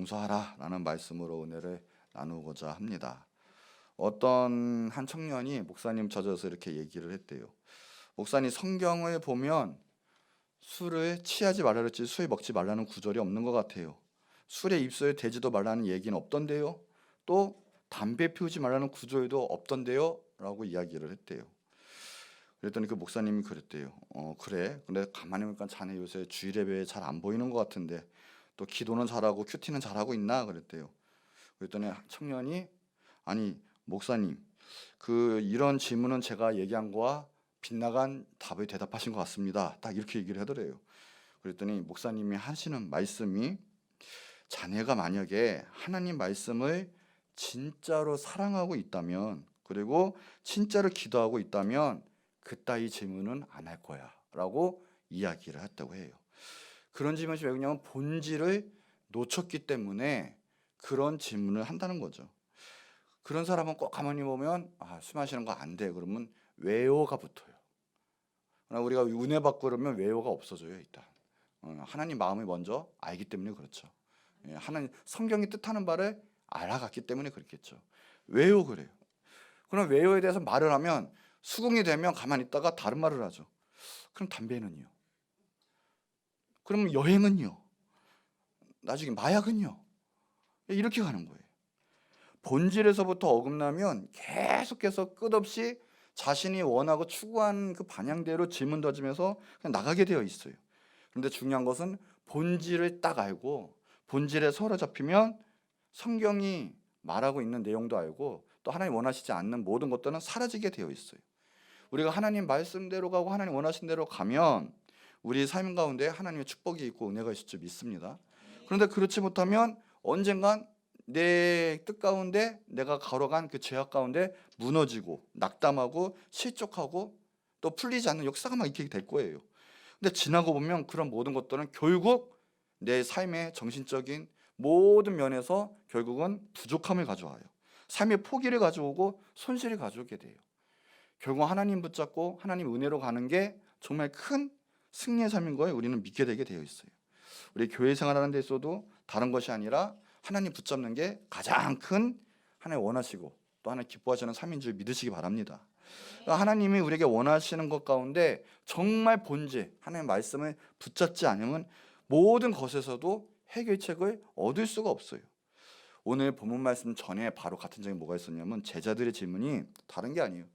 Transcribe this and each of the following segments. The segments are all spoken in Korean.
용서하라 라는 말씀으로 은혜를 나누고자 합니다. 어떤 한 청년이 목사님 찾아서 이렇게 얘기를 했대요. 목사님, 성경을 보면 술을 취하지 말라 그랬지 술 먹지 말라는 구절이 없는 것 같아요. 술에 입술에 대지도 말라는 얘기는 없던데요. 또 담배 피우지 말라는 구절도 없던데요 라고 이야기를 했대요. 그랬더니 그 목사님이 그랬대요. 그래, 근데 가만히 보니까 자네 요새 주일 예배에 잘 안 보이는 것 같은데 또 기도는 잘하고 큐티는 잘하고 있나 그랬대요. 그랬더니 청년이, 아니 목사님, 이런 질문은 제가 얘기한 거와 빗나간 답을 대답하신 것 같습니다. 딱 이렇게 얘기를 하더래요. 그랬더니 목사님이 하시는 말씀이, 자네가 만약에 하나님 말씀을 진짜로 사랑하고 있다면, 그리고 진짜로 기도하고 있다면 그따위 질문은 안 할 거야 라고 이야기를 했다고 해요. 그런 질문이 왜 그러냐면 본질을 놓쳤기 때문에 그런 질문을 한다는 거죠. 그런 사람은 꼭 가만히 보면 술 마시는 거 안 돼 그러면 왜요가 붙어요. 그러나 우리가 은혜 받고 그러면 왜요가 없어져요. 일단 하나님 마음을 먼저 알기 때문에 그렇죠. 하나님 성경이 뜻하는 바를 알아갔기 때문에 그렇겠죠. 왜요 그래요. 그럼 왜요에 대해서 말을 하면 수긍이 되면 가만히 있다가 다른 말을 하죠. 그럼 담배는요? 그럼 여행은요? 나중에 마약은요? 이렇게 가는 거예요. 본질에서부터 어긋나면 계속해서 끝없이 자신이 원하고 추구한 그 방향대로 질문 던지면서 그냥 나가게 되어 있어요. 그런데 중요한 것은 본질을 딱 알고 본질에 사로잡히면 성경이 말하고 있는 내용도 알고 또 하나님 원하시지 않는 모든 것들은 사라지게 되어 있어요. 우리가 하나님 말씀대로 가고 하나님 원하신 대로 가면 우리 삶 가운데 하나님의 축복이 있고 은혜가 있을 줄 믿습니다. 그런데 그렇지 못하면 언젠간 내 뜻 가운데 내가 걸어간 그 죄악 가운데 무너지고 낙담하고 실족하고 또 풀리지 않는 역사가 막 있게 될 거예요. 근데 지나고 보면 그런 모든 것들은 결국 내 삶의 정신적인 모든 면에서 결국은 부족함을 가져와요. 삶의 포기를 가져오고 손실을 가져오게 돼요. 결국 하나님 붙잡고 하나님 은혜로 가는 게 정말 큰 승리의 삶인 거예요. 우리는 믿게 되게 되어 있어요. 우리 교회 생활하는 데 있어도 다른 것이 아니라 하나님 붙잡는 게 가장 큰 하나님 원하시고 또 하나님 기뻐하시는 삶인 줄 믿으시기 바랍니다. 그러니까 하나님이 우리에게 원하시는 것 가운데 정말 본질 하나님의 말씀을 붙잡지 않으면 모든 것에서도 해결책을 얻을 수가 없어요. 오늘 본문 말씀 전에 바로 같은 점이 뭐가 있었냐면 제자들의 질문이 다른 게 아니에요.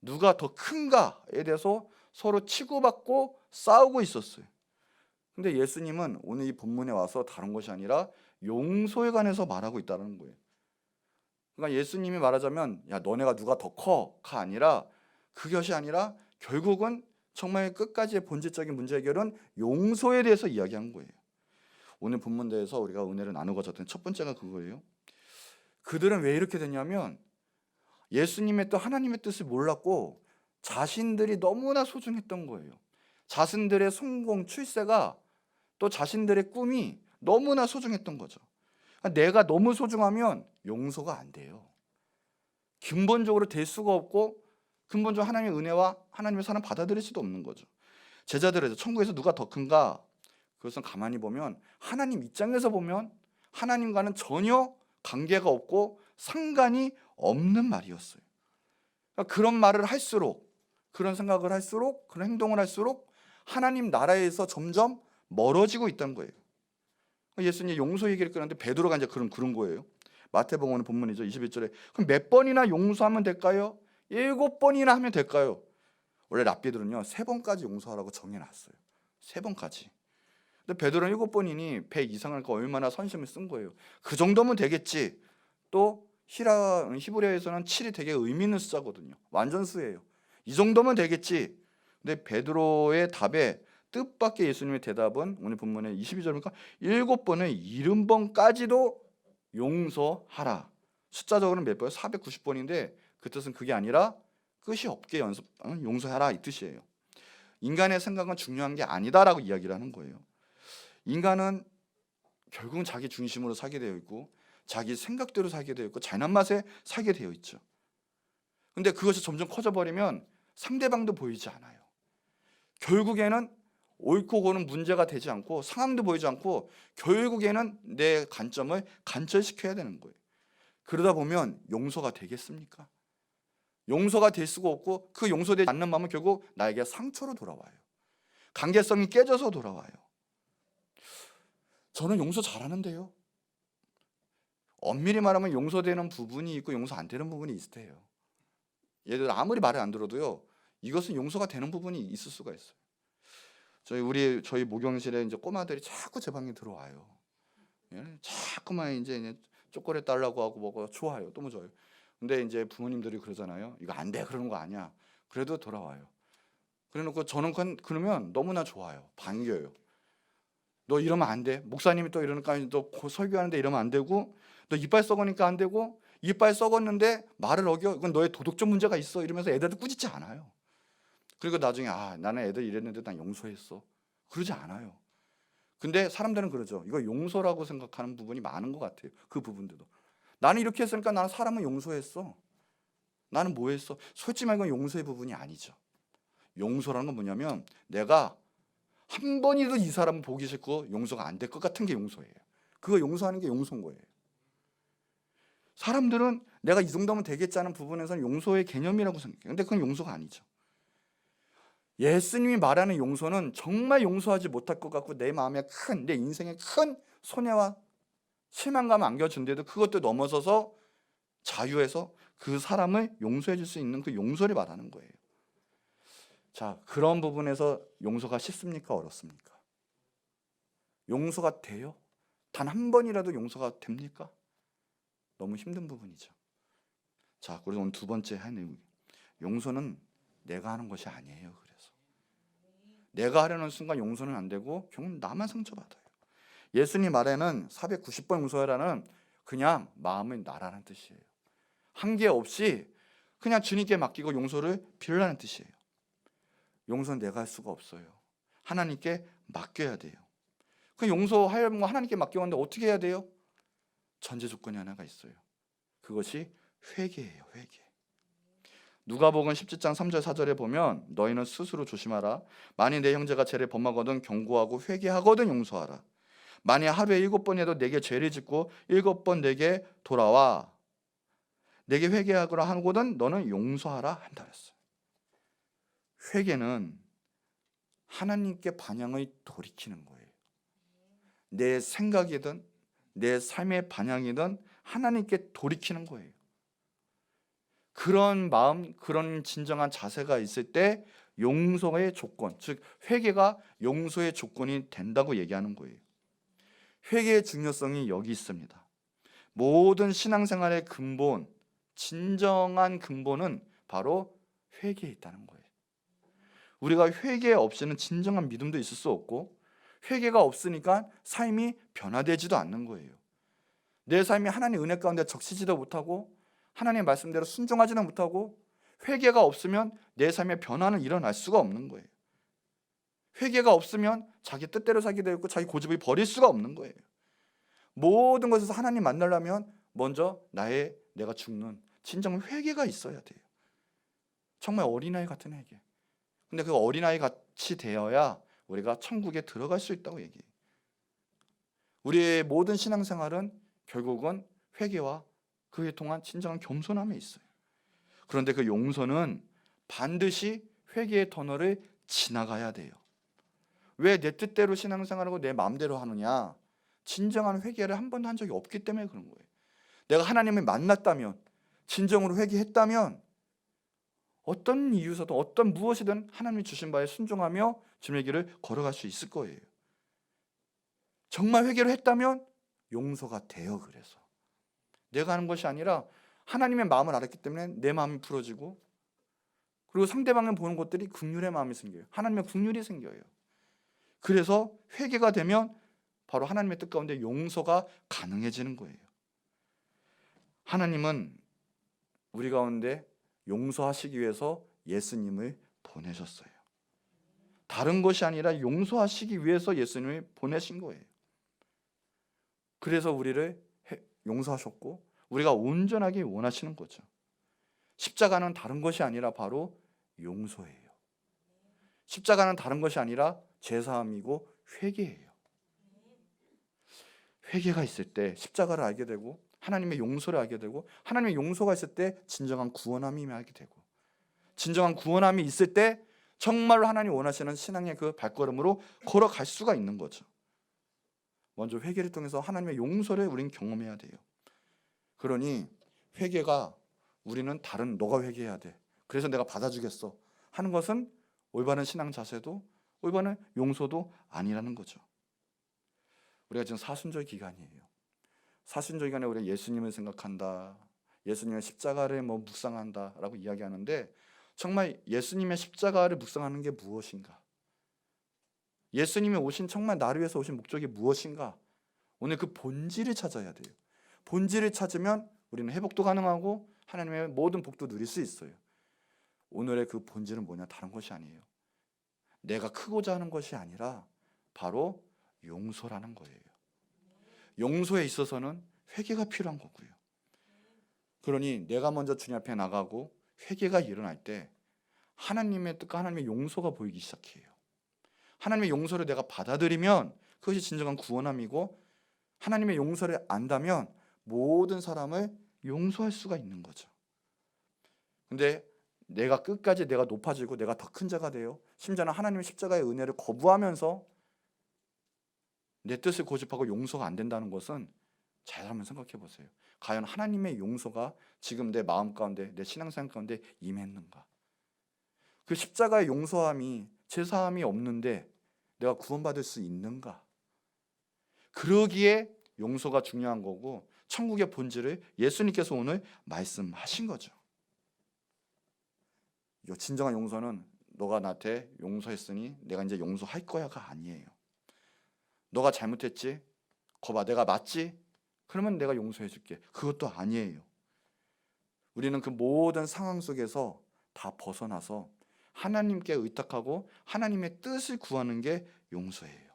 누가 더 큰가에 대해서 서로 치고받고 싸우고 있었어요. 근데 예수님은 오늘 이 본문에 와서 다른 것이 아니라 용서에 관해서 말하고 있다는 거예요. 그러니까 예수님이 말하자면 야 너네가 누가 더 커가 아니라 그것이 아니라 결국은 정말 끝까지의 본질적인 문제 해결은 용서에 대해서 이야기한 거예요. 오늘 본문대에서 우리가 은혜를 나누고자 했던 첫 번째가 그거예요. 그들은 왜 이렇게 됐냐면 예수님의 뜻 하나님의 뜻을 몰랐고 자신들이 너무나 소중했던 거예요. 자신들의 성공 출세가 또 자신들의 꿈이 너무나 소중했던 거죠. 내가 너무 소중하면 용서가 안 돼요. 근본적으로 될 수가 없고 근본적으로 하나님의 은혜와 하나님의 사랑 받아들일 수도 없는 거죠. 제자들에서 천국에서 누가 더 큰가? 그것은 가만히 보면 하나님 입장에서 보면 하나님과는 전혀 관계가 없고 상관이 없는 말이었어요. 그러니까 그런 말을 할수록 그런 생각을 할수록 그런 행동을 할수록 하나님 나라에서 점점 멀어지고 있다는 거예요. 예수님이 용서 얘기를 끊는데 베드로가 이제 그런 거예요. 마태복음 오늘 본문이죠. 21절에 그럼 몇 번이나 용서하면 될까요? 7번이나 하면 될까요? 원래 랍비들은요 3번까지 용서하라고 정해놨어요. 3번까지. 근데 베드로는 7번이니 배 이상할 거 얼마나 선심을 쓴 거예요. 그 정도면 되겠지. 또 히브리어에서는 7이 되게 의미 있는 숫자거든요. 완전수예요. 이 정도면 되겠지. 근데 베드로의 답에 뜻밖의 예수님의 대답은 오늘 본문의 22절이니까 7번을 70번까지도 용서하라. 숫자적으로는 몇 번이에요? 490번인데 그 뜻은 그게 아니라 끝이 없게 용서하라 이 뜻이에요. 인간의 생각은 중요한 게 아니다라고 이야기를 하는 거예요. 인간은 결국은 자기 중심으로 살게 되어 있고 자기 생각대로 살게 되어 있고 잘난 맛에 살게 되어 있죠. 근데 그것이 점점 커져버리면 상대방도 보이지 않아요. 결국에는 옳고 그르는 문제가 되지 않고 상황도 보이지 않고 결국에는 내 관점을 관철시켜야 되는 거예요. 그러다 보면 용서가 되겠습니까? 용서가 될 수가 없고 그 용서되지 않는 마음은 결국 나에게 상처로 돌아와요. 관계성이 깨져서 돌아와요. 저는 용서 잘하는데요. 엄밀히 말하면 용서되는 부분이 있고 용서 안 되는 부분이 있을 때예요. 얘들 아무리 말을 안 들어도요, 이것은 용서가 되는 부분이 있을 수가 있어요. 저희 목욕실에 이제 꼬마들이 자꾸 제 방에 들어와요. 예? 자꾸만 이제 초콜릿 달라고 하고 뭐가 좋아요. 너무 좋아요. 근데 이제 부모님들이 그러잖아요. 이거 안 돼, 그러는 거 아니야. 그래도 돌아와요. 그래놓고 저는 그러면 너무나 좋아요. 반겨요. 너 이러면 안 돼. 목사님이 또 이러니까 너 설교하는데 이러면 안 되고, 너 이빨 썩으니까 안 되고, 이빨 썩었는데 말을 어겨. 이건 너의 도덕적 문제가 있어. 이러면서 애들도 꾸짖지 않아요. 그리고 나중에 나는 애들 이랬는데 난 용서했어. 그러지 않아요. 근데 사람들은 그러죠. 이거 용서라고 생각하는 부분이 많은 것 같아요. 그 부분들도. 나는 이렇게 했으니까 나는 사람은 용서했어. 나는 뭐 했어? 솔직히 말하면 이건 용서의 부분이 아니죠. 용서라는 건 뭐냐면 내가 한 번이라도 이 사람을 보기 싫고 용서가 안 될 것 같은 게 용서예요. 그거 용서하는 게 용서인 거예요. 사람들은 내가 이 정도면 되겠지 하는 부분에서는 용서의 개념이라고 생각해요. 근데 그건 용서가 아니죠. 예수님이 말하는 용서는 정말 용서하지 못할 것 같고 내 마음에 내 인생에 큰 손해와 실망감을 안겨준데도 그것도 넘어서서 자유해서 그 사람을 용서해 줄 수 있는 그 용서를 말하는 거예요. 자, 그런 부분에서 용서가 쉽습니까? 어렵습니까? 용서가 돼요? 단 한 번이라도 용서가 됩니까? 너무 힘든 부분이죠. 자, 그래서 오늘 두 번째 하는 용서는 내가 하는 것이 아니에요. 그래서 내가 하려는 순간 용서는 안 되고 결국 나만 상처받아요. 예수님 말에는 490번 용서하라는 그냥 마음을 나라는 뜻이에요. 한계 없이 그냥 주님께 맡기고 용서를 빌라는 뜻이에요. 용서는 내가 할 수가 없어요. 하나님께 맡겨야 돼요. 그 용서하려면 하나님께 맡겨왔는데 어떻게 해야 돼요? 전제 조건이 하나가 있어요. 그것이 회개예요. 회개. 누가복음 17장 3절 4절에 보면 너희는 스스로 조심하라. 만일 내 형제가 죄를 범하거든 경고하고 회개하거든 용서하라. 만일 하루에 7번이라도 내게 죄를 짓고 7번 내게 돌아와 내게 회개하거나 하거든 너는 용서하라 한다 했어요. 회개는 하나님께 반향을 돌이키는 거예요. 내 생각이든 내 삶의 반향이든 하나님께 돌이키는 거예요. 그런 마음, 그런 진정한 자세가 있을 때 용서의 조건, 즉 회개가 용서의 조건이 된다고 얘기하는 거예요. 회개의 중요성이 여기 있습니다. 모든 신앙생활의 근본, 진정한 근본은 바로 회개에 있다는 거예요. 우리가 회개 없이는 진정한 믿음도 있을 수 없고 회개가 없으니까 삶이 변화되지도 않는 거예요. 내 삶이 하나님의 은혜 가운데 적시지도 못하고 하나님의 말씀대로 순종하지도 못하고 회개가 없으면 내 삶의 변화는 일어날 수가 없는 거예요. 회개가 없으면 자기 뜻대로 살게 되고 자기 고집을 버릴 수가 없는 거예요. 모든 것에서 하나님 만나려면 먼저 내가 죽는 진정 회개가 있어야 돼요. 정말 어린아이 같은 회개. 근데 그 어린아이 같이 되어야 우리가 천국에 들어갈 수 있다고 얘기해요. 우리의 모든 신앙생활은 결국은 회개와 그에 통한 진정한 겸손함에 있어요. 그런데 그 용서는 반드시 회개의 터널을 지나가야 돼요. 왜 내 뜻대로 신앙생활하고 내 마음대로 하느냐? 진정한 회개를 한 번도 한 적이 없기 때문에 그런 거예요. 내가 하나님을 만났다면, 진정으로 회개했다면 어떤 이유서든 어떤 무엇이든 하나님이 주신 바에 순종하며 주님의 길을 걸어갈 수 있을 거예요. 정말 회개를 했다면 용서가 돼요. 그래서 내가 하는 것이 아니라 하나님의 마음을 알았기 때문에 내 마음이 풀어지고 그리고 상대방을 보는 것들이 긍휼의 마음이 생겨요. 하나님의 긍휼이 생겨요. 그래서 회개가 되면 바로 하나님의 뜻 가운데 용서가 가능해지는 거예요. 하나님은 우리 가운데 용서하시기 위해서 예수님을 보내셨어요. 다른 것이 아니라 용서하시기 위해서 예수님을 보내신 거예요. 그래서 우리를 용서하셨고 우리가 온전하게 원하시는 거죠. 십자가는 다른 것이 아니라 바로 용서예요. 십자가는 다른 것이 아니라 제사함이고 회개예요. 회개가 있을 때 십자가를 알게 되고 하나님의 용서를 알게 되고 하나님의 용서가 있을 때 진정한 구원함이 알게 되고 진정한 구원함이 있을 때 정말로 하나님 원하시는 신앙의 그 발걸음으로 걸어갈 수가 있는 거죠. 먼저 회개를 통해서 하나님의 용서를 우리는 경험해야 돼요. 그러니 회개가 우리는 다른 너가 회개해야 돼. 그래서 내가 받아주겠어 하는 것은 올바른 신앙 자세도 올바른 용서도 아니라는 거죠. 우리가 지금 사순절 기간이에요. 사순절 기간에 우리가 예수님을 생각한다, 예수님의 십자가를 묵상한다라고 이야기하는데 정말 예수님의 십자가를 묵상하는 게 무엇인가? 예수님이 오신 정말 나를 위해서 오신 목적이 무엇인가? 오늘 그 본질을 찾아야 돼요. 본질을 찾으면 우리는 회복도 가능하고 하나님의 모든 복도 누릴 수 있어요. 오늘의 그 본질은 뭐냐? 다른 것이 아니에요. 내가 크고자 하는 것이 아니라 바로 용서라는 거예요. 용서에 있어서는 회개가 필요한 거고요. 그러니 내가 먼저 주님 앞에 나가고 회개가 일어날 때 하나님의 뜻과 하나님의 용서가 보이기 시작해요. 하나님의 용서를 내가 받아들이면 그것이 진정한 구원함이고 하나님의 용서를 안다면 모든 사람을 용서할 수가 있는 거죠. 근데 내가 끝까지 내가 높아지고 내가 더 큰 자가 되어 심지어는 하나님의 십자가의 은혜를 거부하면서 내 뜻을 고집하고 용서가 안 된다는 것은 잘 한번 생각해 보세요. 과연 하나님의 용서가 지금 내 마음 가운데 내 신앙생활 가운데 임했는가? 그 십자가의 용서함이 제사함이 없는데 내가 구원받을 수 있는가? 그러기에 용서가 중요한 거고 천국의 본질을 예수님께서 오늘 말씀하신 거죠. 진정한 용서는 너가 나한테 용서했으니 내가 이제 용서할 거야가 아니에요. 너가 잘못했지? 거봐, 내가 맞지? 그러면 내가 용서해 줄게. 그것도 아니에요. 우리는 그 모든 상황 속에서 다 벗어나서 하나님께 의탁하고 하나님의 뜻을 구하는 게 용서예요.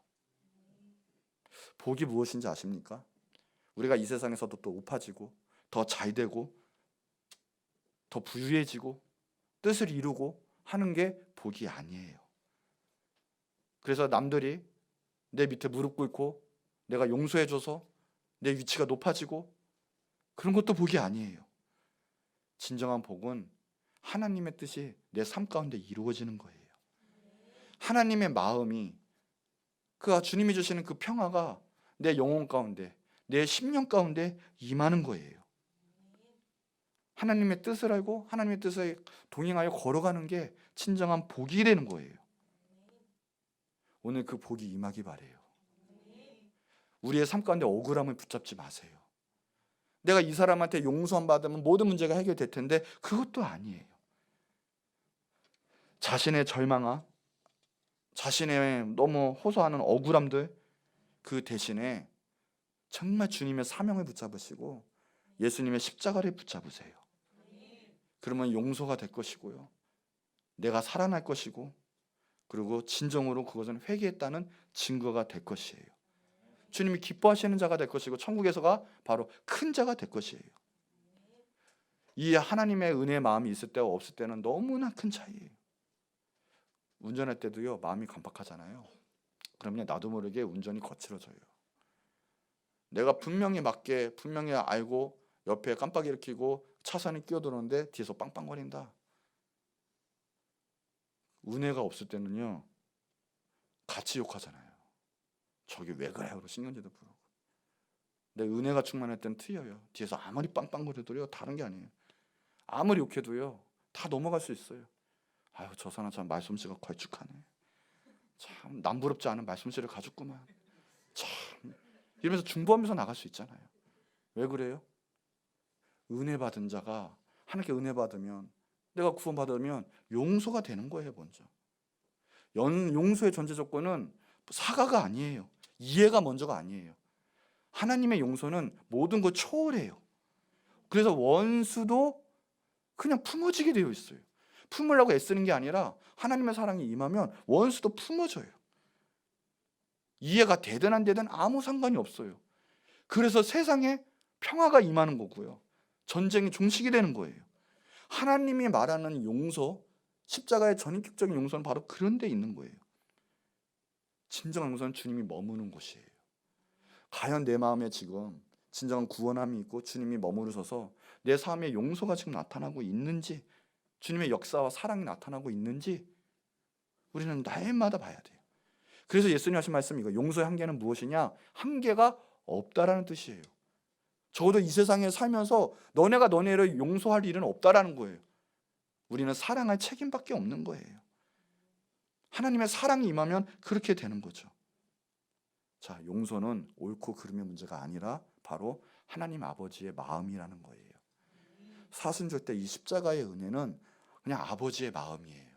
복이 무엇인지 아십니까? 우리가 이 세상에서도 또 높아지고 더 잘되고 더 부유해지고 뜻을 이루고 하는 게 복이 아니에요. 그래서 남들이 내 밑에 무릎 꿇고 내가 용서해줘서 내 위치가 높아지고 그런 것도 복이 아니에요. 진정한 복은 하나님의 뜻이 내 삶 가운데 이루어지는 거예요. 하나님의 마음이 그 주님이 주시는 그 평화가 내 영혼 가운데 내 심령 가운데 임하는 거예요. 하나님의 뜻을 알고 하나님의 뜻에 동행하여 걸어가는 게 진정한 복이 되는 거예요. 오늘 그 복이 임하기 바래요. 우리의 삶 가운데 억울함을 붙잡지 마세요. 내가 이 사람한테 용서만 받으면 모든 문제가 해결될 텐데 그것도 아니에요. 자신의 절망함, 자신의 너무 호소하는 억울함들 그 대신에 정말 주님의 사명을 붙잡으시고 예수님의 십자가를 붙잡으세요. 그러면 용서가 될 것이고요. 내가 살아날 것이고 그리고 진정으로 그것은 회개했다는 증거가 될 것이에요. 주님이 기뻐하시는 자가 될 것이고 천국에서가 바로 큰 자가 될 것이에요. 이 하나님의 은혜의 마음이 있을 때와 없을 때는 너무나 큰 차이예요. 운전할 때도요 마음이 강박하잖아요. 그러면 나도 모르게 운전이 거칠어져요. 내가 분명히 맞게 분명히 알고 옆에 깜빡이를 켜고 차선에 끼어들었는데 뒤에서 빵빵거린다. 은혜가 없을 때는요 같이 욕하잖아요. 저기 왜 그래요? 신경질도 부르고. 근데 은혜가 충만할 때는 틀려요. 뒤에서 아무리 빵빵거려도요 다른 게 아니에요. 아무리 욕해도요 다 넘어갈 수 있어요. 아유 저 사람 참 말솜씨가 걸쭉하네. 참 남부럽지 않은 말솜씨를 가졌구만. 참 이러면서 중보하면서 나갈 수 있잖아요. 왜 그래요? 은혜 받은 자가 하나님께 은혜 받으면 내가 구원 받으면 용서가 되는 거예요. 먼저 용서의 전제 조건은 사과가 아니에요. 이해가 먼저가 아니에요. 하나님의 용서는 모든 걸 초월해요. 그래서 원수도 그냥 품어지게 되어 있어요. 품으려고 애쓰는 게 아니라 하나님의 사랑이 임하면 원수도 품어져요. 이해가 되든 안 되든 아무 상관이 없어요. 그래서 세상에 평화가 임하는 거고요. 전쟁이 종식이 되는 거예요. 하나님이 말하는 용서, 십자가의 전인격적인 용서는 바로 그런 데 있는 거예요. 진정한 용서는 주님이 머무는 곳이에요. 과연 내 마음에 지금 진정한 구원함이 있고 주님이 머무르셔서 내 삶에 용서가 지금 나타나고 있는지, 주님의 역사와 사랑이 나타나고 있는지 우리는 날마다 봐야 돼요. 그래서 예수님 하신 말씀, 이거 용서의 한계는 무엇이냐? 한계가 없다라는 뜻이에요. 적어도 이 세상에 살면서 너네가 너네를 용서할 일은 없다라는 거예요. 우리는 사랑할 책임밖에 없는 거예요. 하나님의 사랑이 임하면 그렇게 되는 거죠. 자, 용서는 옳고 그름의 문제가 아니라 바로 하나님 아버지의 마음이라는 거예요. 사순절 때 이 십자가의 은혜는 그냥 아버지의 마음이에요.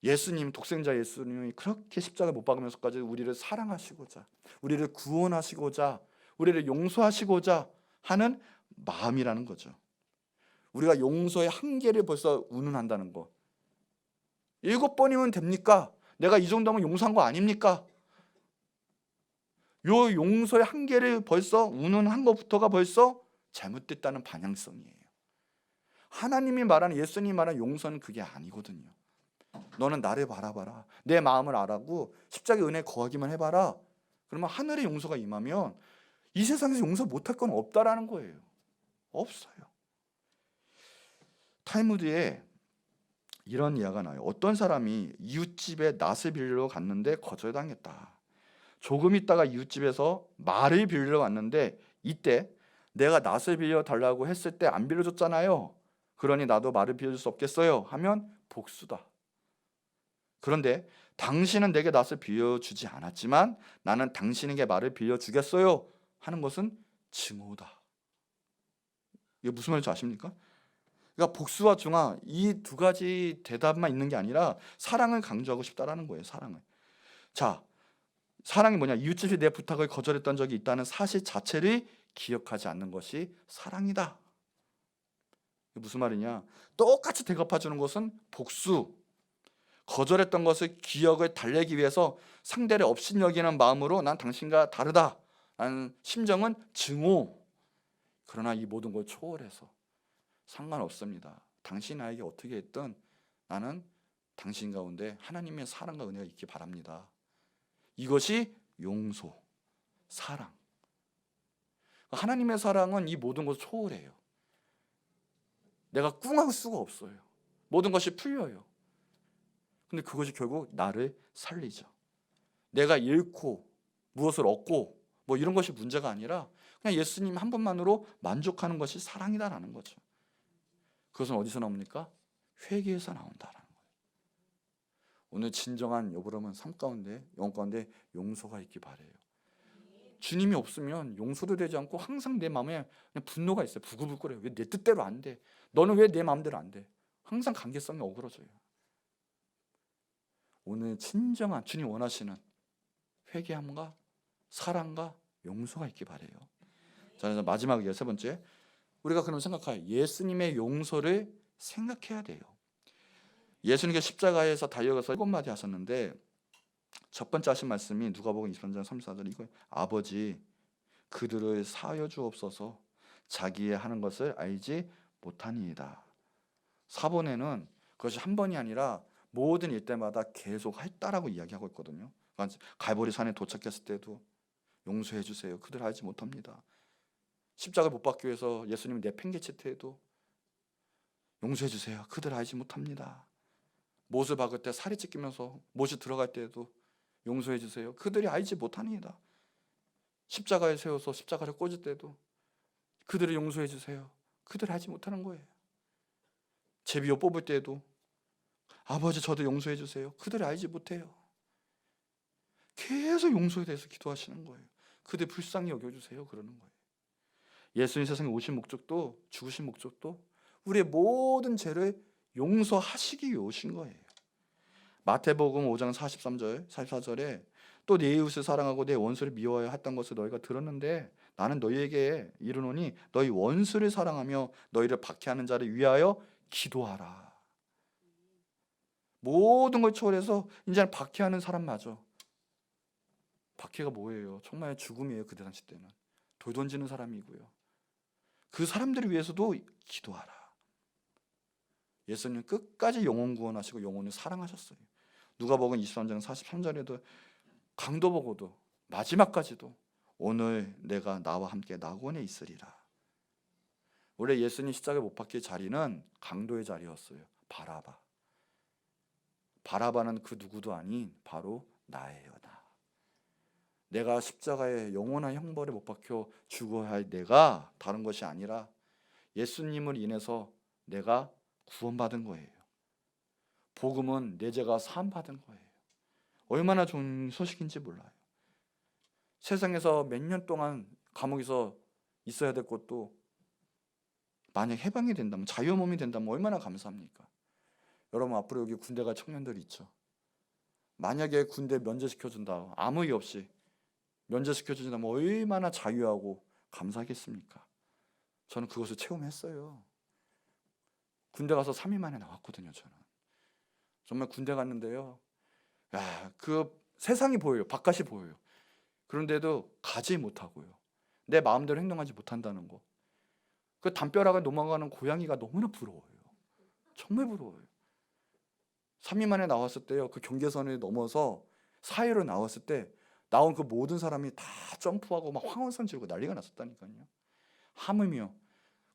예수님, 독생자 예수님이 그렇게 십자가에 못 박으면서까지 우리를 사랑하시고자, 우리를 구원하시고자, 우리를 용서하시고자 하는 마음이라는 거죠. 우리가 용서의 한계를 벌써 운운한다는 거. 7번이면 됩니까? 내가 이 정도면 용서한 거 아닙니까? 요 용서의 한계를 벌써 운운한 것부터가 벌써 잘못됐다는 방향성이에요. 하나님이 말하는, 예수님이 말하는 용서는 그게 아니거든요. 너는 나를 바라봐라, 내 마음을 알아고 십자가의 은혜에 거하기만 해봐라. 그러면 하늘의 용서가 임하면 이 세상에서 용서 못할 건 없다라는 거예요. 없어요. 탈무드에 이런 이야기가 나요. 어떤 사람이 이웃집에 낫을 빌리러 갔는데 거절당했다. 조금 있다가 이웃집에서 말을 빌리러 왔는데 이때 내가 낫을 빌려달라고 했을 때 안 빌려줬잖아요. 그러니 나도 말을 빌려줄 수 없겠어요 하면 복수다. 그런데 당신은 내게 낫을 빌려주지 않았지만 나는 당신에게 말을 빌려주겠어요 하는 것은 증오다. 이게 무슨 말인지 아십니까? 그러니까 복수와 중화, 이 두 가지 대답만 있는 게 아니라 사랑을 강조하고 싶다라는 거예요. 사랑을. 자, 사랑이 뭐냐? 이웃집이 내 부탁을 거절했던 적이 있다는 사실 자체를 기억하지 않는 것이 사랑이다. 무슨 말이냐? 똑같이 대갚아주는 것은 복수. 거절했던 것을 기억을 달래기 위해서 상대를 업신여기는 마음으로 난 당신과 다르다 라는 심정은 증오. 그러나 이 모든 걸 초월해서 상관없습니다. 당신 나에게 어떻게 했든 나는 당신 가운데 하나님의 사랑과 은혜가 있기 바랍니다. 이것이 용서, 사랑. 하나님의 사랑은 이 모든 것을 초월해요. 내가 꿍할 수가 없어요. 모든 것이 풀려요. 근데 그것이 결국 나를 살리죠. 내가 잃고 무엇을 얻고 뭐 이런 것이 문제가 아니라 그냥 예수님 한 분만으로 만족하는 것이 사랑이다라는 거죠. 그것은 어디서 나옵니까? 회개에서 나온다라는 거예요. 오늘 진정한 여러분 삶 가운데, 영혼 가운데 용서가 있기 바래요. 주님이 없으면 용서도 되지 않고 항상 내 마음에 그냥 분노가 있어요. 부글부글해요. 왜 내 뜻대로 안 돼? 너는 왜 내 마음대로 안 돼? 항상 관계성이 어그러져요. 오늘 진정한 주님 원하시는 회개함과 사랑과 용서가 있기 바래요. 자, 마지막이에요. 세 번째, 우리가 그럼 생각해요. 예수님의 용서를 생각해야 돼요. 예수님께서 십자가에서 달려가서 7마디 하셨는데 첫 번째 하신 말씀이 누가복음 23장 34절, 이거 아버지 그들을 사하여 주옵소서 자기의 하는 것을 알지 못하니이다. 사본에는 그것이 한 번이 아니라 모든 일 때마다 계속 했다라고 이야기하고 있거든요. 갈보리 산에 도착했을 때도 용서해 주세요. 그들 알지 못합니다. 십자가를 못 박기 위해서 예수님이 내팽개칠 때에도 용서해 주세요. 그들 알지 못합니다. 못을 박을 때 살이 찢기면서 못이 들어갈 때에도 용서해 주세요. 그들이 알지 못하니이다. 십자가에 세워서 십자가를 꽂을 때도 그들을 용서해 주세요. 그들 알지 못하는 거예요. 제비옷 뽑을 때에도 아버지 저도 용서해 주세요. 그들이 알지 못해요. 계속 용서에 대해서 기도하시는 거예요. 그들 불쌍히 여겨주세요. 그러는 거예요. 예수님 세상에 오신 목적도, 죽으신 목적도 우리의 모든 죄를 용서하시기 위해 오신 거예요. 마태복음 5장 43절, 44절에 또 내 이웃을 사랑하고 내 원수를 미워하여 했던 것을 너희가 들었는데 나는 너희에게 이르노니 너희 원수를 사랑하며 너희를 박해하는 자를 위하여 기도하라. 모든 걸 초월해서 이제는 박해하는 사람마저. 박해가 뭐예요? 정말 죽음이에요. 그때 당시 때는 돌 던지는 사람이고요. 그 사람들을 위해서도 기도하라. 예수님 끝까지 영혼 구원하시고 영혼을 사랑하셨어요. 누가복음 23장 43절에도 강도 보고도 마지막까지도 오늘 내가 나와 함께 낙원에 있으리라. 원래 예수님 십자가에 못 박힐 자리는 강도의 자리였어요. 바라바는 그 누구도 아닌 바로 나예요. 내가 십자가에 영원한 형벌에 못 박혀 죽어야 할 내가 다른 것이 아니라 예수님을 인해서 내가 구원받은 거예요. 복음은 내 죄가 사함받은 거예요. 얼마나 좋은 소식인지 몰라요. 세상에서 몇 년 동안 감옥에서 있어야 될 것도 만약 해방이 된다면, 자유몸이 된다면 얼마나 감사합니까? 여러분, 앞으로 여기 군대 갈 청년들이 있죠. 만약에 군대 면제시켜준다, 아무 이유 없이 면제시켜준다면 얼마나 자유하고 감사하겠습니까? 저는 그것을 체험했어요. 군대 가서 3일 만에 나왔거든요. 저는 정말 군대 갔는데요, 그 세상이 보여요. 바깥이 보여요. 그런데도 가지 못하고요, 내 마음대로 행동하지 못한다는 거, 그 담벼락을 넘어가는 고양이가 너무나 부러워요. 정말 부러워요. 3일 만에 나왔을 때요, 그 경계선을 넘어서 사회로 나왔을 때 나온 그 모든 사람이 다 점프하고 막 황혼선 지르고 난리가 났었다니까요. 하물며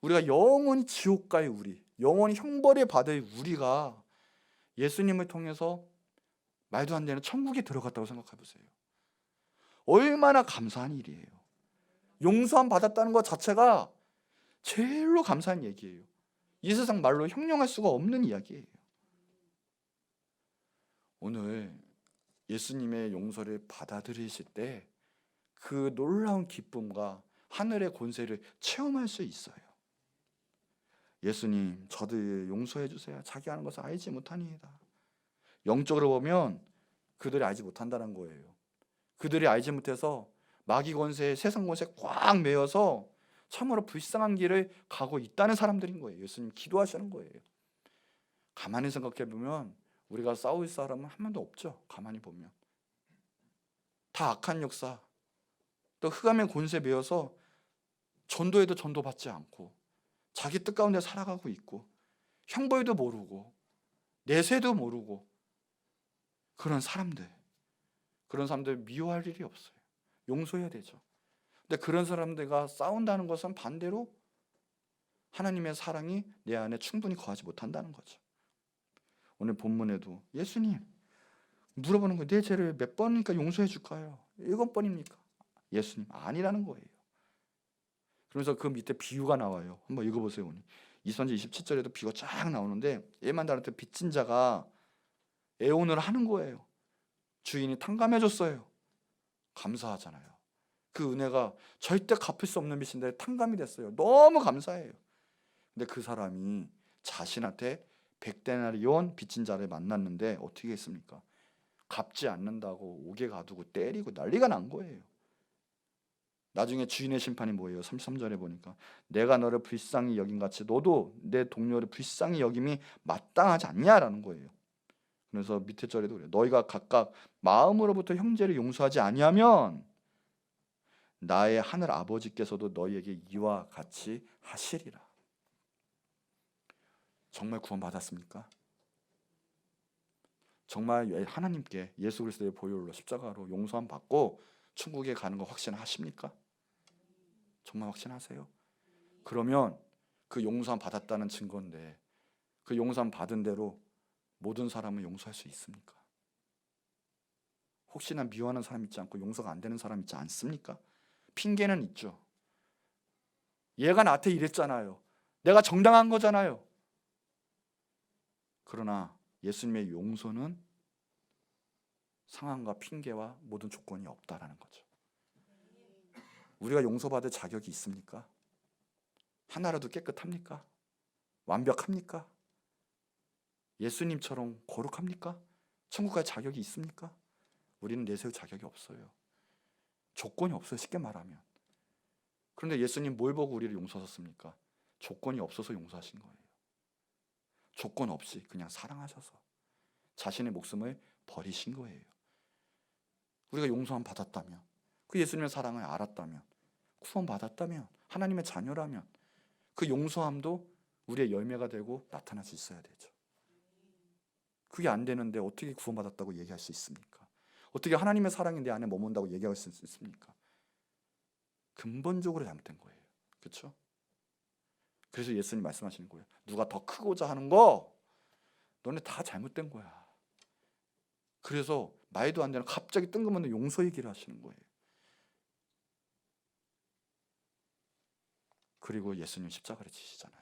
우리가 영원히 지옥 갈 우리, 영원히 형벌을 받을 우리가 예수님을 통해서 말도 안 되는 천국에 들어갔다고 생각해 보세요. 얼마나 감사한 일이에요. 용서함 받았다는 것 자체가 제일로 감사한 얘기예요. 이 세상 말로 형용할 수가 없는 이야기예요. 오늘 예수님의 용서를 받아들이실 때 그 놀라운 기쁨과 하늘의 권세를 체험할 수 있어요. 예수님, 저들 용서해 주세요. 자기 하는 것을 알지 못하니이다. 영적으로 보면 그들이 알지 못한다는 거예요. 그들이 알지 못해서 마귀 권세, 세상 권세 꽉 메어서 참으로 불쌍한 길을 가고 있다는 사람들인 거예요. 예수님 기도하시는 거예요. 가만히 생각해 보면 우리가 싸울 사람은 한 명도 없죠. 가만히 보면 다 악한 역사, 또 흑암의 권세 메어서 전도해도 전도받지 않고 자기 뜻 가운데 살아가고 있고 형벌도 모르고 내세도 모르고 그런 사람들 미워할 일이 없어요. 용서해야 되죠. 근데 그런 사람들과 싸운다는 것은 반대로 하나님의 사랑이 내 안에 충분히 거하지 못한다는 거죠. 오늘 본문에도 예수님 물어보는 거예요. 내 죄를 몇 번이니까 용서해 줄까요? 7번입니까? 예수님 아니라는 거예요. 그러면서 그 밑에 비유가 나와요. 한번 읽어보세요. 오늘 23절 27절에도 비유가 쫙 나오는데 예만다한테 빚진 자가 애원을 하는 거예요. 주인이 탕감해 줬어요. 감사하잖아요. 그 은혜가 절대 갚을 수 없는 빚인데 탕감이 됐어요. 너무 감사해요. 근데 그 사람이 자신한테 100데나리온 빚진 자를 만났는데 어떻게 했습니까? 갚지 않는다고 옥에 가두고 때리고 난리가 난 거예요. 나중에 주인의 심판이 뭐예요? 33절에 보니까 내가 너를 불쌍히 여김같이 너도 내 동료를 불쌍히 여김이 마땅하지 않냐라는 거예요. 그래서 밑에 절에도 그래요. 너희가 각각 마음으로부터 형제를 용서하지 아니하면 나의 하늘 아버지께서도 너희에게 이와 같이 하시리라. 정말 구원받았습니까? 정말 하나님께 예수 그리스도의 보혈로 십자가로 용서함 받고 천국에 가는 거 확신하십니까? 정말 확신하세요? 그러면 그 용서함 받았다는 증거인데 그 용서함 받은 대로 모든 사람을 용서할 수 있습니까? 혹시나 미워하는 사람 있지 않고 용서가 안 되는 사람 있지 않습니까? 핑계는 있죠. 얘가 나한테 이랬잖아요. 내가 정당한 거잖아요. 그러나 예수님의 용서는 상황과 핑계와 모든 조건이 없다라는 거죠. 우리가 용서받을 자격이 있습니까? 하나라도 깨끗합니까? 완벽합니까? 예수님처럼 거룩합니까? 천국 갈 자격이 있습니까? 우리는 내세울 자격이 없어요. 조건이 없어요. 쉽게 말하면. 그런데 예수님 뭘 보고 우리를 용서하셨습니까? 조건이 없어서 용서하신 거예요. 조건 없이 그냥 사랑하셔서 자신의 목숨을 버리신 거예요. 우리가 용서함 받았다면, 그 예수님의 사랑을 알았다면, 구원받았다면, 하나님의 자녀라면 그 용서함도 우리의 열매가 되고 나타날 수 있어야 되죠. 그게 안 되는데 어떻게 구원받았다고 얘기할 수 있습니까? 어떻게 하나님의 사랑이 내 안에 머문다고 얘기할 수 있습니까? 근본적으로 잘못된 거예요. 그렇죠? 그래서 예수님 말씀하시는 거예요. 누가 더 크고자 하는 거 너네 다 잘못된 거야. 그래서 말도 안 되는 갑자기 뜬금없는 용서 얘기를 하시는 거예요. 그리고 예수님 십자가를 지시잖아요.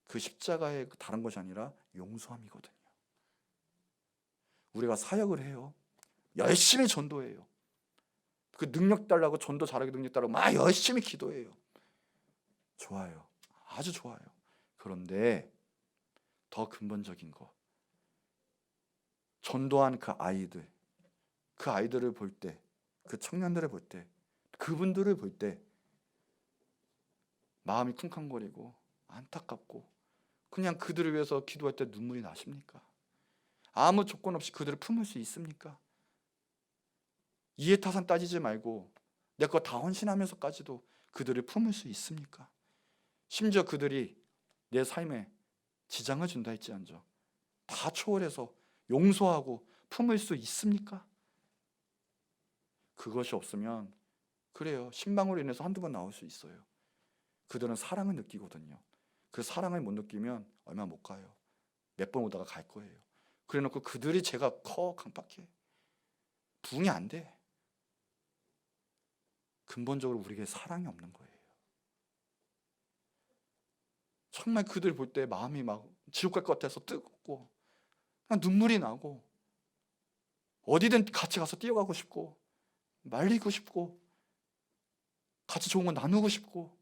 그 십자가의 다른 것이 아니라 용서함이거든요. 우리가 사역을 해요. 열심히 전도해요. 그 능력 달라고 전도 잘하게 능력 달라고 막 열심히 기도해요. 좋아요. 아주 좋아요. 그런데 더 근본적인 거, 전도한 그 아이들을 볼 때, 그 청년들을 볼 때, 그분들을 볼 때 마음이 쿵쾅거리고 안타깝고 그냥 그들을 위해서 기도할 때 눈물이 나십니까? 아무 조건 없이 그들을 품을 수 있습니까? 이해타산 따지지 말고 내 거 다 헌신하면서까지도 그들을 품을 수 있습니까? 심지어 그들이 내 삶에 지장을 준다 할지언정 다 초월해서 용서하고 품을 수 있습니까? 그것이 없으면 그래요. 신방으로 인해서 한두 번 나올 수 있어요. 그들은 사랑을 느끼거든요. 그 사랑을 못 느끼면 얼마 못 가요. 몇 번 오다가 갈 거예요. 그래놓고 그들이 죄가 커 강팍해. 부응이 안 돼. 근본적으로 우리에게 사랑이 없는 거예요. 정말 그들 볼 때 마음이 막 지옥 갈 것 같아서 뜨겁고 그냥 눈물이 나고 어디든 같이 가서 뛰어가고 싶고 말리고 싶고 같이 좋은 거 나누고 싶고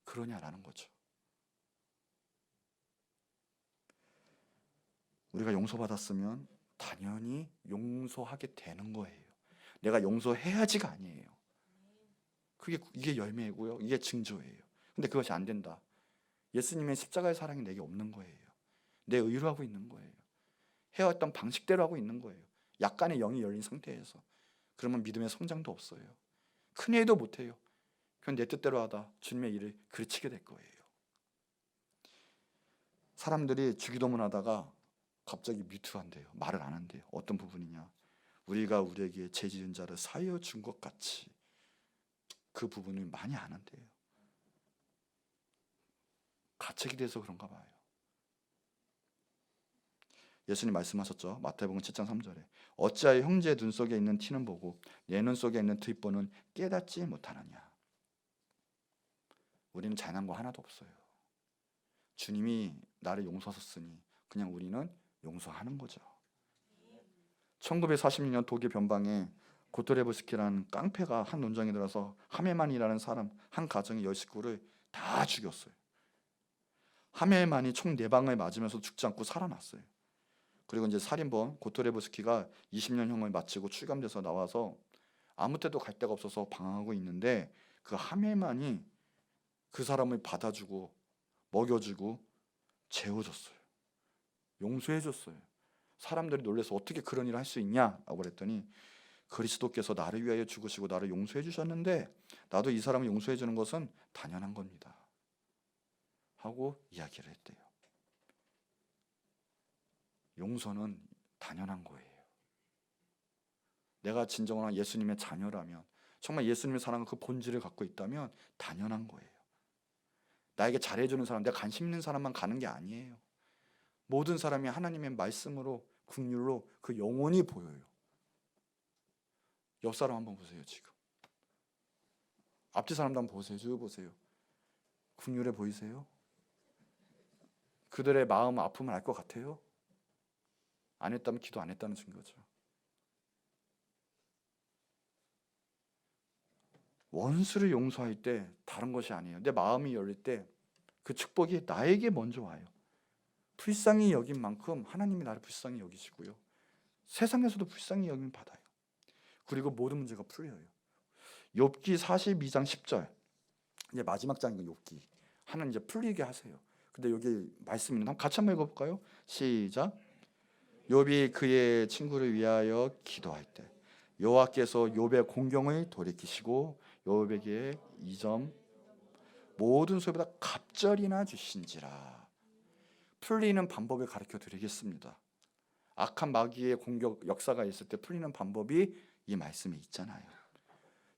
그러냐라는 거죠. 우리가 용서받았으면 당연히 용서하게 되는 거예요. 내가 용서해야지가 아니에요. 이게 열매이고요. 이게 증조예요. 근데 그것이 안 된다. 예수님의 십자가의 사랑이 내게 없는 거예요. 내 의로 하고 있는 거예요. 해왔던 방식대로 하고 있는 거예요. 약간의 영이 열린 상태에서. 그러면 믿음의 성장도 없어요. 큰 일도 못해요. 그냥 내 뜻대로 하다 주님의 일을 그르치게 될 거예요. 사람들이 주기도문 하다가 갑자기 뮤트한대요. 말을 안 한대요. 어떤 부분이냐? 우리가 우리에게 죄 지은 자를 사하여 준 것 같이 그 부분을 많이 안 한대요. 가책이 돼서 그런가 봐요. 예수님 말씀하셨죠. 마태복음 7장 3절에 어찌하여 형제의 눈 속에 있는 티는 보고 내 눈 속에 있는 뒷보는 깨닫지 못하느냐. 우리는 잘난 거 하나도 없어요. 주님이 나를 용서하셨으니 그냥 우리는 용서하는 거죠. 1946년 독일 변방에 고토레브스키라는 깡패가 한 논장에 들어서 하멜만이라는 사람 한 가정의 10식구를 다 죽였어요. 하멜만이 총 4방을 맞으면서 죽지 않고 살아났어요. 그리고 이제 살인범 고토레브스키가 20년형을 마치고 출감돼서 나와서 아무 때도 갈 데가 없어서 방황하고 있는데 그 하멜만이 그 사람을 받아주고 먹여주고 재워줬어요. 용서해줬어요. 사람들이 놀라서 어떻게 그런 일을 할 수 있냐라고 그랬더니 그리스도께서 나를 위하여 죽으시고 나를 용서해 주셨는데 나도 이 사람을 용서해 주는 것은 당연한 겁니다 하고 이야기를 했대요. 용서는 당연한 거예요. 내가 진정한 예수님의 자녀라면 정말 예수님의 사랑과 그 본질을 갖고 있다면 당연한 거예요. 나에게 잘해주는 사람, 내가 관심 있는 사람만 가는 게 아니에요. 모든 사람이 하나님의 말씀으로 긍휼로 그 영혼이 보여요. 옆 사람 한번 보세요. 지금 앞뒤 사람도 한번 보세요. 쭉 보세요. 긍휼해 보이세요? 그들의 마음 아픔을 알 것 같아요? 안 했다면 기도 안 했다는 증거죠. 원수를 용서할 때 다른 것이 아니에요. 내 마음이 열릴 때 그 축복이 나에게 먼저 와요. 불쌍히 여긴 만큼 하나님이 나를 불쌍히 여기시고요. 세상에서도 불쌍히 여기면 받아요. 그리고 모든 문제가 풀려요. 욥기 42장 10절 이제 마지막 장인 욥기 하나님 이제 풀리게 하세요. 근데 여기 말씀이 있는데 같이 한번 읽어볼까요? 시작. 욥이 그의 친구를 위하여 기도할 때 여호와께서 욥의 공경을 돌이키시고 욥에게 2점 모든 소비보다 갑절이나 주신지라. 풀리는 방법을 가르쳐 드리겠습니다. 악한 마귀의 공격 역사가 있을 때 풀리는 방법이 이 말씀에 있잖아요.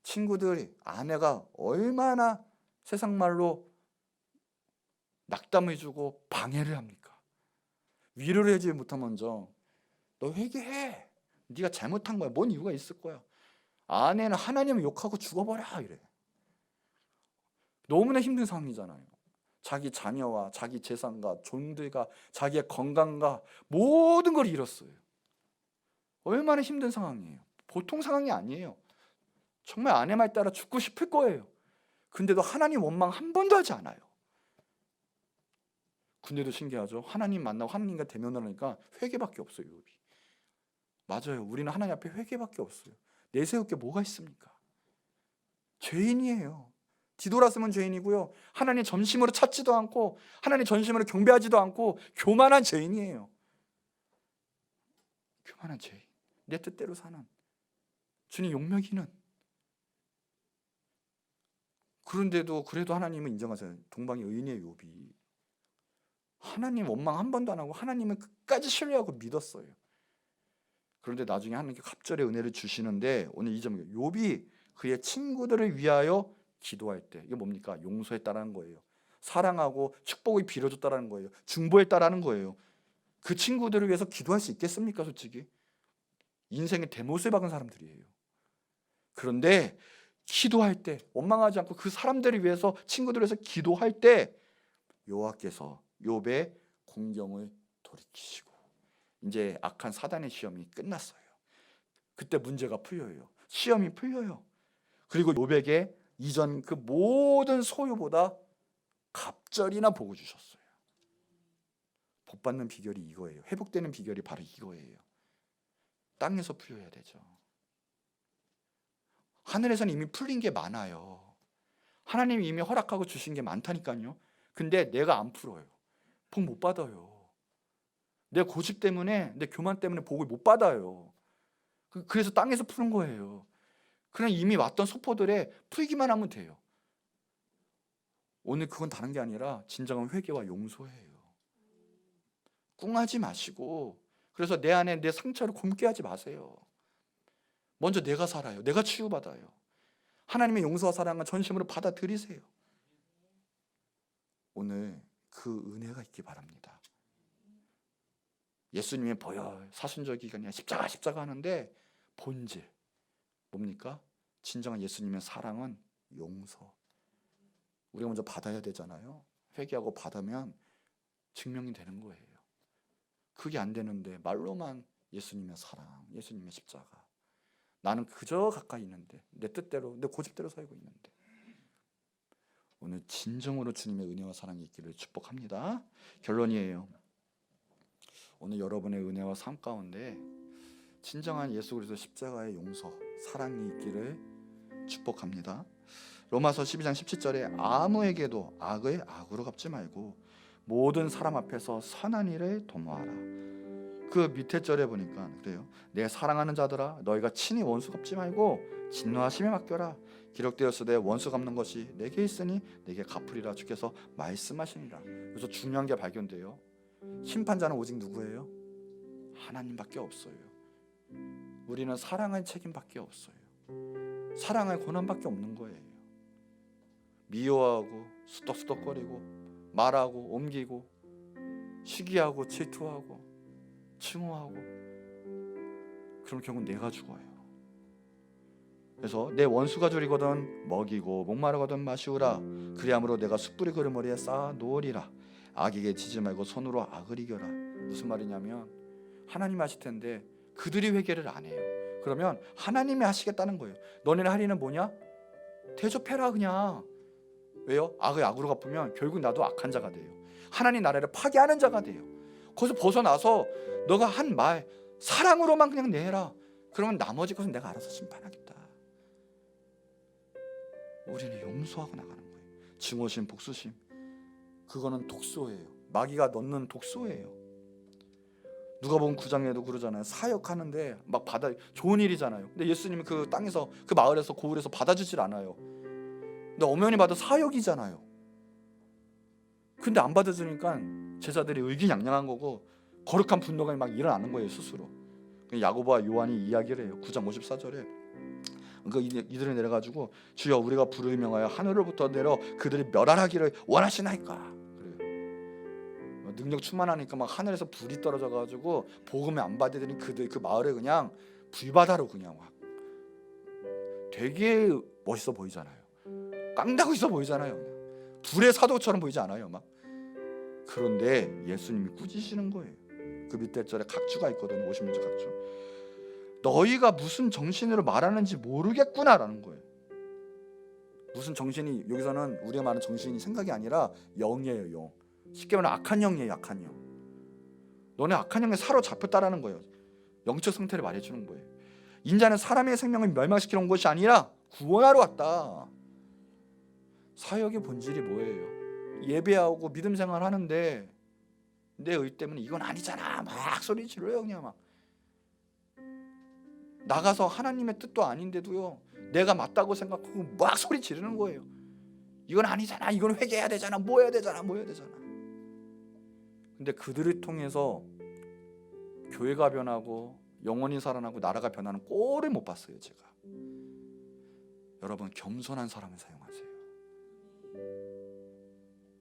친구들이 아내가 얼마나 세상 말로 낙담을 주고 방해를 합니까? 위로를 해주지 못하면 먼저 너 회개해. 네가 잘못한 거야. 뭔 이유가 있을 거야. 아내는 하나님을 욕하고 죽어버려 이래. 너무나 힘든 상황이잖아요. 자기 자녀와 자기 재산과 존재가 자기의 건강과 모든 걸 잃었어요. 얼마나 힘든 상황이에요. 보통 상황이 아니에요. 정말 아내 말 따라 죽고 싶을 거예요. 근데도 하나님 원망 한 번도 하지 않아요. 근데도 신기하죠. 하나님 만나고 하나님과 대면을 하니까 회개밖에 없어요. 욥이. 맞아요. 우리는 하나님 앞에 회개밖에 없어요. 내세울 게 뭐가 있습니까? 죄인이에요. 뒤돌았으면 죄인이고요. 하나님 전심으로 찾지도 않고 하나님 전심으로 경배하지도 않고 교만한 죄인이에요. 교만한 죄인. 내 뜻대로 사는 주님 욕먹이는. 그런데도 그래도 하나님은 인정하세요. 동방의 의인의 욥이 하나님 원망 한 번도 안 하고 하나님은 끝까지 신뢰하고 믿었어요. 그런데 나중에 하나님께 갑절의 은혜를 주시는데 오늘 이 점이에요. 욥이 그의 친구들을 위하여 기도할 때 이게 뭡니까? 용서했다라는 거예요. 사랑하고 축복을 빌어줬다라는 거예요. 중보했다라는 거예요. 그 친구들을 위해서 기도할 수 있겠습니까? 솔직히 인생의 대못을 박은 사람들이에요. 그런데 기도할 때 원망하지 않고 그 사람들을 위해서 친구들을 위해서 기도할 때 여호와께서 욥의 공경을 돌이키시고 이제 악한 사단의 시험이 끝났어요. 그때 문제가 풀려요. 시험이 풀려요. 그리고 욥에게 이전 그 모든 소유보다 갑절이나 복을 주셨어요. 복 받는 비결이 이거예요. 회복되는 비결이 바로 이거예요. 땅에서 풀려야 되죠. 하늘에서는 이미 풀린 게 많아요. 하나님이 이미 허락하고 주신 게 많다니까요. 근데 내가 안 풀어요. 복 못 받아요. 내 고집 때문에, 내 교만 때문에 복을 못 받아요. 그래서 땅에서 푸는 거예요. 그냥 이미 왔던 소포들에 풀기만 하면 돼요. 오늘 그건 다른 게 아니라 진정한 회개와 용서예요. 꿍하지 마시고, 그래서 내 안에 내 상처를 곰게 하지 마세요. 먼저 내가 살아요. 내가 치유받아요. 하나님의 용서와 사랑을 전심으로 받아들이세요. 오늘 그 은혜가 있기 바랍니다. 예수님의 보혈, 사순절기가 아니라 십자가 하는데 본질 뭡니까? 진정한 예수님의 사랑은 용서. 우리가 먼저 받아야 되잖아요. 회개하고 받으면 증명이 되는 거예요. 그게 안 되는데 말로만 예수님의 사랑, 예수님의 십자가. 나는 그저 가까이 있는데 내 뜻대로, 내 고집대로 살고 있는데. 오늘 진정으로 주님의 은혜와 사랑이 있기를 축복합니다. 결론이에요. 오늘 여러분의 은혜와 삶 가운데 진정한 예수 그리스도 십자가의 용서, 사랑이 있기를 축복합니다. 로마서 12장 17절에 아무에게도 악을 악으로 갚지 말고 모든 사람 앞에서 선한 일을 도모하라. 그 밑에 절에 보니까 그래요. 내 사랑하는 자들아 너희가 친히 원수 갚지 말고 진노하심에 맡겨라. 기록되었으되 원수 갚는 것이 내게 있으니 내게 갚으리라 주께서 말씀하시니라. 그래서 중요한 게 발견돼요. 심판자는 오직 누구예요? 하나님밖에 없어요. 우리는 사랑할 책임밖에 없어요. 사랑할 권한밖에 없는 거예요. 미워하고 수덕수덕거리고 말하고 옮기고 시기하고 질투하고 증오하고 그럼 결국 내가 죽어요. 그래서 내 원수가 줄이거든 먹이고 목마르거든 마시우라. 그리함으로 내가 숯불이 그를 머리에 쌓아 놓으리라. 악에게 지지 말고 손으로 악을 이겨라. 무슨 말이냐면 하나님 하실 텐데 그들이 회개를 안 해요. 그러면 하나님이 하시겠다는 거예요. 너네는 할 일은 뭐냐? 대접해라 그냥. 왜요? 악을 악으로 갚으면 결국 나도 악한 자가 돼요. 하나님 나라를 파괴하는 자가 돼요. 거기서 벗어나서 너가 한 말 사랑으로만 그냥 내라. 그러면 나머지 것은 내가 알아서 심판하겠다. 우리는 용서하고 나가는 거예요. 증오심, 복수심 그거는 독소예요. 마귀가 넣는 독소예요. 누가복음 9장에도 그러잖아요. 사역하는데 막 받아 좋은 일이잖아요. 근데 예수님이 그 땅에서 그 마을에서 고을에서 받아주질 않아요. 근데 엄연히 봐도 사역이잖아요. 근데 안 받아주니까 제자들이 의기양양한 거고 거룩한 분노가 막 일어나는 거예요 스스로. 야고보와 요한이 이야기를 해요. 9장 54절에 이들이 내려가지고 주여 우리가 불을 명하여 하늘로부터 내려 그들이 멸하기를 원하시나이까. 그래요. 능력 충만하니까 막 하늘에서 불이 떨어져가지고 복음을 안 받으니 그들 그 마을에 그냥 불바다로 그냥 막 되게 멋있어 보이잖아요. 깡다구 있어 보이잖아요. 그냥. 불의 사도처럼 보이지 않아요 막. 그런데 예수님이 꾸짖으시는 거예요. 그 밑에 절에 각주가 있거든요. 56절 각주. 너희가 무슨 정신으로 말하는지 모르겠구나라는 거예요. 무슨 정신이, 여기서는 우리가 말하는 정신이 생각이 아니라 영이에요. 영. 쉽게 말하면 악한 영이에요. 악한 영. 너네 악한 영에 사로잡혔다라는 거예요. 영적 상태를 말해주는 거예요. 인자는 사람의 생명을 멸망시키러 온 것이 아니라 구원하러 왔다. 사역의 본질이 뭐예요? 예배하고 믿음 생활하는데 내 의 때문에 이건 아니잖아 막 소리 지르요. 그냥 막 나가서 하나님의 뜻도 아닌데도요 내가 맞다고 생각하고 막 소리 지르는 거예요. 이건 아니잖아, 이건 회개해야 되잖아, 뭐 해야 되잖아, 뭐 해야 되잖아. 근데 그들을 통해서 교회가 변하고 영혼이 살아나고 나라가 변하는 꼴을 못 봤어요 제가. 여러분 겸손한 사람을 사용하세요.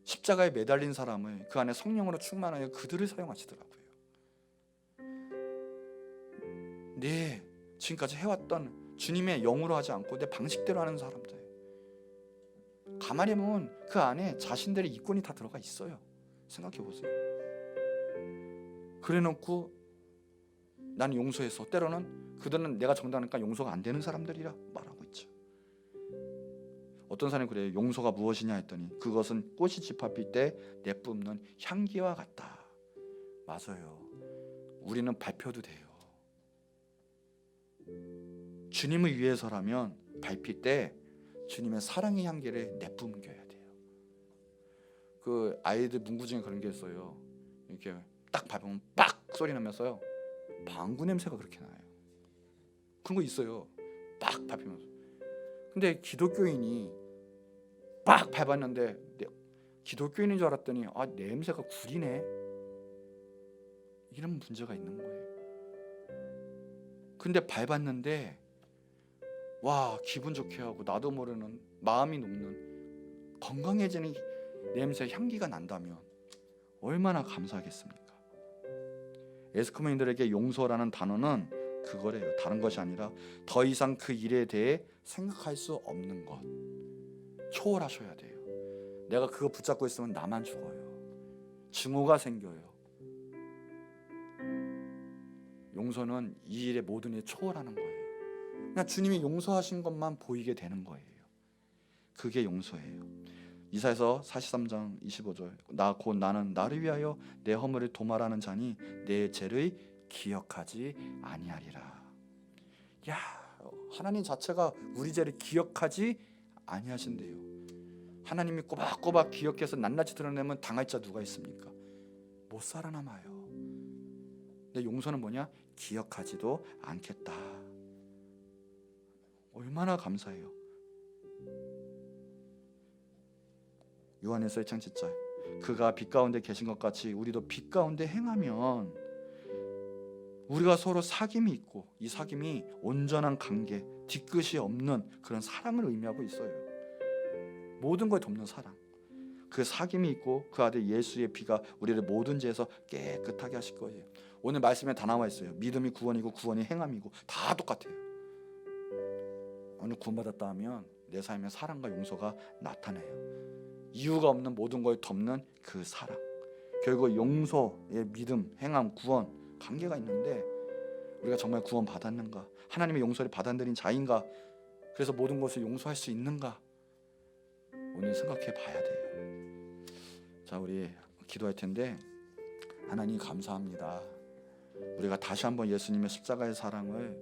십자가에 매달린 사람을 그 안에 성령으로 충만하여 그들을 사용하시더라고요. 네, 지금까지 해왔던 주님의 영으로 하지 않고 내 방식대로 하는 사람들, 가만히 보면 그 안에 자신들의 이권이 다 들어가 있어요. 생각해 보세요. 그래놓고 나는 용서했어. 때로는 그들은 내가 정당하니까 용서가 안 되는 사람들이라 말하고 있죠. 어떤 사람이 그래요. 용서가 무엇이냐 했더니 그것은 꽃이 짓밟힐 때 내뿜는 향기와 같다. 맞아요. 우리는 밟혀도 돼요. 주님을 위해서라면 밟힐 때 주님의 사랑의 향기를 내뿜겨야 돼요. 그 아이들 문구 중에 그런 게 있어요. 이렇게 딱 밟으면 빡 소리 나면서요 방구 냄새가 그렇게 나요. 그런 거 있어요. 빡 밟히면서. 근데 기독교인이 빡 밟았는데 기독교인인 줄 알았더니 아 냄새가 구리네. 이런 문제가 있는 거예요. 근데 밟았는데 와 기분 좋게 하고 나도 모르는 마음이 녹는 건강해지는 냄새 향기가 난다면 얼마나 감사하겠습니까? 에스쿠멘들에게 용서라는 단어는 그거래요. 다른 것이 아니라 더 이상 그 일에 대해 생각할 수 없는 것. 초월하셔야 돼요. 내가 그거 붙잡고 있으면 나만 죽어요. 증오가 생겨요. 용서는 이 일의 모든 일에 초월하는 거예요. 그냥 주님이 용서하신 것만 보이게 되는 거예요. 그게 용서예요. 이사야서 43장 25절 나 곧 나는 나를 위하여 내 허물을 도말하는 자니 내 죄를 기억하지 아니하리라. 야, 하나님 자체가 우리 죄를 기억하지 아니하신대요. 하나님이 꼬박꼬박 기억해서 낱낱이 드러내면 당할 자 누가 있습니까? 못 살아남아요. 근데 용서는 뭐냐? 기억하지도 않겠다. 얼마나 감사해요. 요한일서 1장 7절 그가 빛 가운데 계신 것 같이 우리도 빛 가운데 행하면 우리가 서로 사귐이 있고 이 사귐이 온전한 관계, 뒤끝이 없는 그런 사랑을 의미하고 있어요. 모든 걸 돕는 사랑. 그 사귐이 있고 그 아들 예수의 피가 우리를 모든 죄에서 깨끗하게 하실 거예요. 오늘 말씀에 다 나와 있어요. 믿음이 구원이고 구원이 행함이고 다 똑같아요. 오늘 구원받았다 하면 내 삶에 사랑과 용서가 나타나요. 이유가 없는 모든 걸 덮는 그 사랑. 결국 용서의 믿음, 행함, 구원 관계가 있는데 우리가 정말 구원 받았는가? 하나님의 용서를 받아들인 자인가? 그래서 모든 것을 용서할 수 있는가? 오늘 생각해 봐야 돼요. 자, 우리 기도할 텐데 하나님 감사합니다. 우리가 다시 한번 예수님의 십자가의 사랑을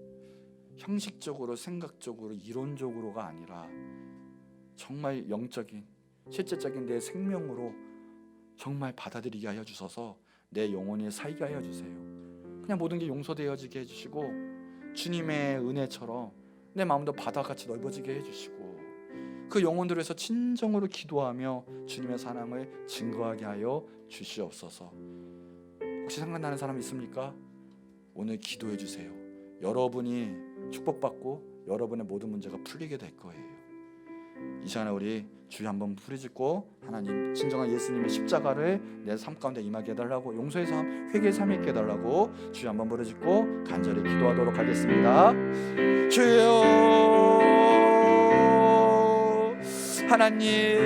형식적으로, 생각적으로, 이론적으로가 아니라 정말 영적인, 실제적인 내 생명으로 정말 받아들이게 하여 주셔서 내 영혼이 살게 하여 주세요. 그냥 모든 게 용서되어지게 해주시고 주님의 은혜처럼 내 마음도 바다같이 넓어지게 해주시고 그 영혼들을 위해서 진정으로 기도하며 주님의 사랑을 증거하게 하여 주시옵소서. 혹시 생각나는 사람 있습니까? 오늘 기도해 주세요. 여러분이 축복받고 여러분의 모든 문제가 풀리게 될 거예요. 이 시간에 우리 주여 한번 부르짖고 하나님 진정한 예수님의 십자가를 내 삶 가운데 임하게 해달라고, 용서의 삶, 회개의 삶이 있게 해달라고 주여 한번 부르짖고 간절히 기도하도록 하겠습니다. 주여 하나님,